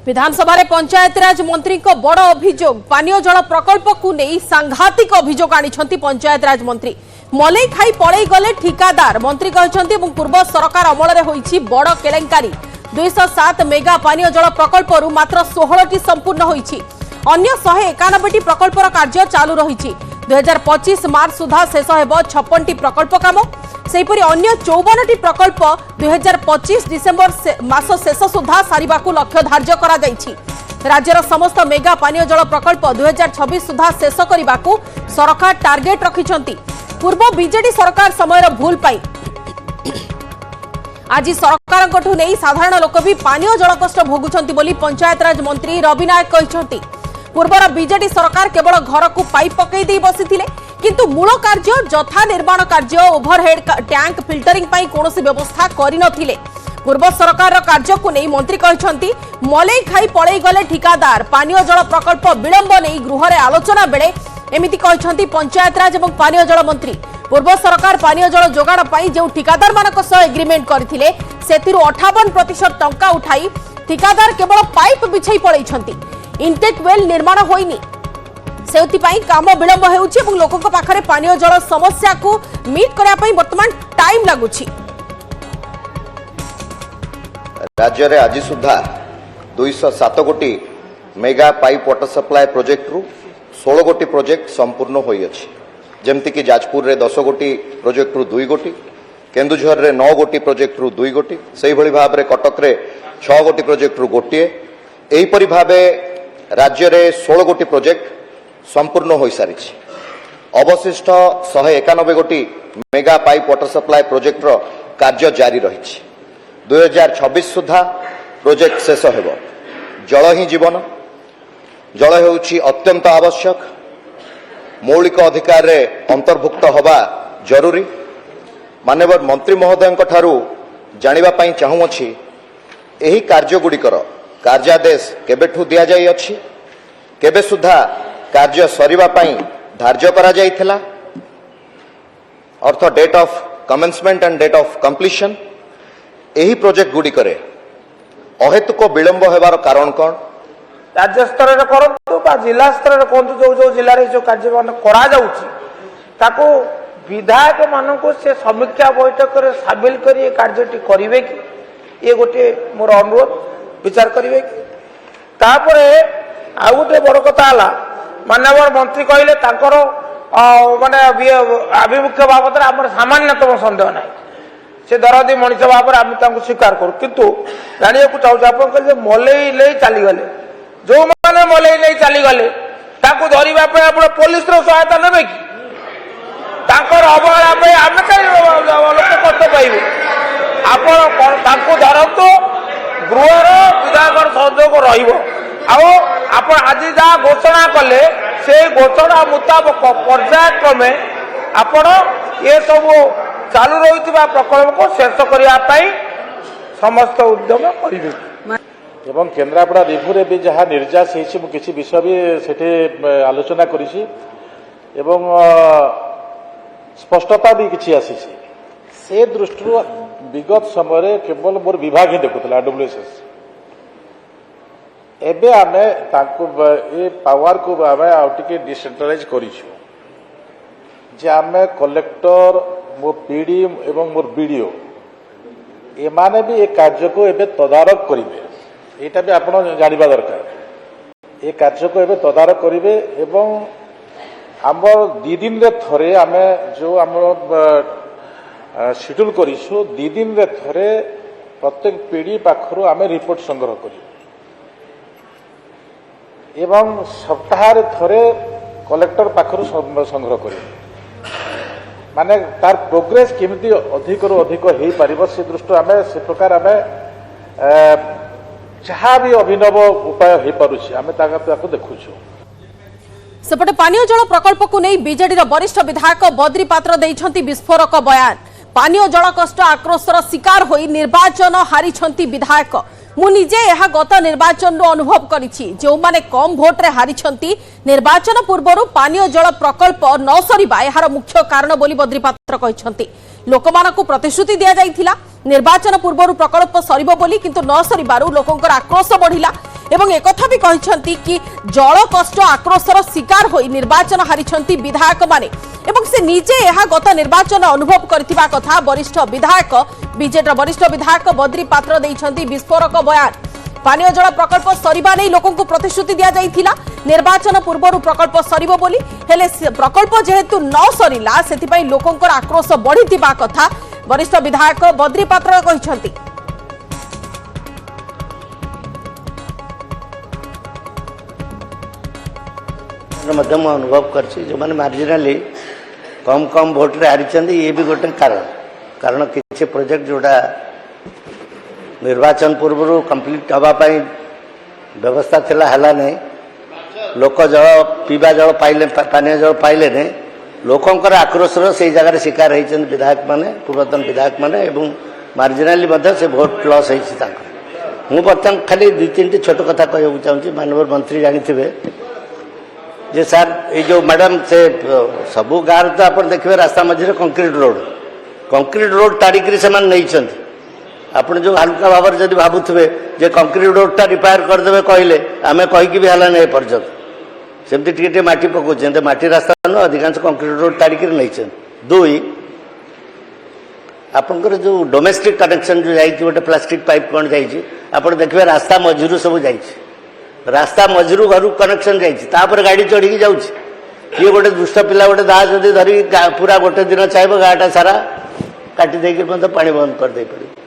विधानसभा पंचायतराज मंत्री को बड़ अभियोग पानीय जल प्रकल्प को नहीं सांघातिक अभियोग आनी पंचायतराज मंत्री मलई खाई पड़े गले ठिकादार मंत्री कहते पूर्व सरकार अमल में बड़ केलेंकारी 207 मेगा पानीय जल प्रकल्प मात्र 16टी संपूर्ण होईछि अन्य 191टी प्रकल्पर कार्य चालू रही 2025 मार्च सुधा शेष हेब 56टी प्रकल्प काम सेहीपरि अन्य 54टी प्रकल्प 2025 डिसेम्बर मास शेष सुधा सारिबा को लक्ष्य धार्य करा जायछि। राज्यर समस्त मेगा पानीय जल प्रकल्प 2026 सुधा शेष करने को सरकार टार्गेट रखिछंती। पूर्व बीजेडी सरकार समय भूल पाई आज सरकार नहीं साधारण लोक भी पानीय जल कष्ट भोगुछंती बोली पंचायतराज मंत्री रवि नायक कहिछंती। पूर्वर बीजेडी सरकार केवल घर को पाइप पकई दे बसिथिले किंतु मूल कार्य जथा निर्माण कार्य ओभरहेड टैंक फिल्टरिंग पाई कोनोसी व्यवस्था करि नथिले। पूर्व सरकार कार्य को नहीं मंत्री कहछंती मलई खाई पड़े गले ठिकादार पानीय जल प्रकल्प विलंब नहीं गृह रे आलोचना बेले एमिति कहछंती पंचायतराज एवं पानीय जल मंत्री। पूर्व सरकार पानीय जल जोगाण पाई जो ठिकादार मानक सह एग्रीमेंट करथिले सेतिरु 58% टंका उठाई ठिकादार केवल पाइप बिछाई पळैछंती इनटेक वेल निर्माण होइनी सेउतिपाई काम विलंब हेउछि एवं लोकक पाखरे पानीय जल समस्या को मीट करिया पई वर्तमान टाइम लागुछि। राज्य रे आज सुधा 207 कोटी mega pipe water supply project रु 16 कोटी प्रोजेक्ट संपूर्ण होई अछि जेमति कि जाजपुर रे 10 कोटी प्रोजेक्ट रु 2 कोटी केन्दुझर रे 9 कोटी प्रोजेक्ट रु 2 कोटी सेही भली भाव रे कटक रे 6 कोटी प्रोजेक्ट रु गोटिए एही परि भाबे राज्य रे 16 कोटी प्रोजेक्ट संपूर्ण हो सारी अवशिष्ट 191 कोटी mega pipe water supply project रो कार्य जारी रही 2026 सुधा प्रोजेक्ट शेष हेब। जल ही जीवन जल हेउछि अत्यंत आवश्यक मौलिक अधिकार रे अंतर्भुक्त हवा जरूरी। माननीय मंत्री महोदय ठारू जानिबा पई चाहूछि एही कार्य गुड़िकर कार्यादेश केबेठू दिया जाई अछि केबे सुधा कार्य सरीबा पई धार्य करा जाइथिला अर्थ date of commencement and date of completion एही प्रोजेक्ट गुडी करे अहेतुक विलंब हेबार कारण कोन राज्य स्तर रे करंतु बा जिला स्तर रे कोंतु जो जिल्ला रे जो कार्य मान करा जाउची ताको विधायक मानको से समीक्षा बैठक रे शामिल करी कार्यटी करिवे कि ये गोटे मोर अनुरोध विचार करिवे कि तापरे आ गोटे बड़ कथा हला माननीय मंत्री कहले तांकर माने आभिमुख्य बाबद आम सामान्यतम सन्देह ना से दरदी मनीष भाव में आम स्वीकार करूँ किंतु जाना चाहूँ आप मलई ले चलीगले जो मैंने मलई ले चलीगले धरवाई आप पुलिस सहायता ने कि अवहेला आम कहीं लोक कष्ट पाइबे आप धरतु गृहर विधायक सहयोग रहा आज जहाँ घोषणा कले से घोषणा मुताबक पर्यायक्रमे आपण ये सब चालू रही प्रकल्प को शेष करने समस्त उद्यम करेंगे। एवं केन्द्रापड़ा रिभ्यू भी जहाँ निर्यास किसी विषय भी सेठी आलोचना करी स्पष्टता भी किसी आसी से दृष्टि विगत समय केवल मोर विभाग ही देखुला डब्ल्यूएसएस एबे आमे ताको ए पावर को आमे आउटिके डिसेंट्रलाइज करिछु जे आमे कलेक्टर मो पीडी एवं मोर बीडीओ एमाने भी ए कार्य को एबे तदारक करिवे एटा भी आपण जानिबा दरकार ए कार्य को एबे तदारक करिवे एवं हमर 2 दिन रे थरे आमे जो हमर शेड्यूल करिछु 2 दिन रे थरे प्रत्येक पीडी पाखरो आमे रिपोर्ट संग्रह करिवे एवं सप्ताह थरे कलेक्टर पाखर संग्रह कर माने तार प्रोग्रेस केमिति अधिक रु अधिक हो पार से दृष्टि आम से प्रकार आम जहाँ भी अभिनव उपाय हो पारुछि आम देखुछु। सेपटे पानीय जल प्रकल्प को नहीं बीजेडी वरिष्ठ विधायक बद्री पात्र देइछंती विस्फोरक बयान पानीय जल कष्ट आक्रोशर शिकार होई निर्वाचन हारिछंती विधायक मु निजे यह गत निर्वाचन अनुभव करिछि जो माने कम भोट रे हारिछंती निर्वाचन पूर्वरु पानीय जल प्रकल्प न सरीबा यार मुख्य कारण बोली बद्री पात्र कहिछंती लोकमानकु प्रतिश्रुति दिया जाइथिला निर्वाचन पूर्वरु प्रकल्प सरीबो बोली किंतु न सरीबारु लोकंकर आक्रोश बढ़िला एवं एकथा भी कहते कि जल कष्ट आक्रोशर शिकार होई निर्वाचन हारिछंती विधायक माने एवं से निजे यह गत निर्वाचन अनुभव करथिबा कथा वरिष्ठ विधायक बीजेडी वरिष्ठ विधायक बद्री पात्र देइछंती विस्फोरक बयान। पानीय जल प्रकल्प सरिबा नै लोकंकु प्रतिश्रुति दिया जाइथिला निर्वाचन पूर्वरु प्रकल्प सरिबो बोली हेले प्रकल्प जेहेतु न सरिला सेति पई लोकंकर आक्रोश बढ़िथिबा कथा वरिष्ठ विधायक बद्री पात्र कहिछंती। मध्यम अनुभव करछि जो माने मार्जिनाली कम कम वोट रे हारिछंती ये भी गोटे कारण किछि प्रोजेक्ट जोड़ा निर्वाचन पूर्व कंप्लीट हवा पाई व्यवस्था थिला हला नै लोक जल पीवा जल पाइले पानीय जल पाइले नै लोकंकर आक्रोशर से जगह शिकार होइछन विधायक माने पूर्वतन विधायक माने एवं मार्जिनाली मध्य से वोट लॉस होइछि तांकर। मु बर्तमान खाली दुई तीन छोट कथा कहू चाहूँ माननीय मंत्री जानिथिबे जे सर ये जो मैडम से सबू गाँव तो आप देखिए रास्ता मझे कंक्रीट रोड तारिकी से नहीं आप जो हल्का भाव में जब भावुए जे कंक्रीट रोडटा रिपेयर करदे कहले आम कहीकि भी हलानी एपर्यंत सेमती टे माटी पकाउछे माटी रास्ता न अधिकांश कंक्रीट रोड तारिकी नहीं। दुई आपंकर जो डोमेस्टिक कनेक्शन जो जाइए गोटे प्लास्टिक पाइप कौन जाइए आप देखिए रास्ता मझिरू सब जाइए रास्ता मझिरू घर कनेक्शन जापर गाड़ी चढ़ी जाऊँगी किए गोटे दुष्ट पिला गोटे दाह जदि धरी पूरा गोटे दिन चाहिए गाँटा सारा काटी देकर पानी बंद कर दे पारे।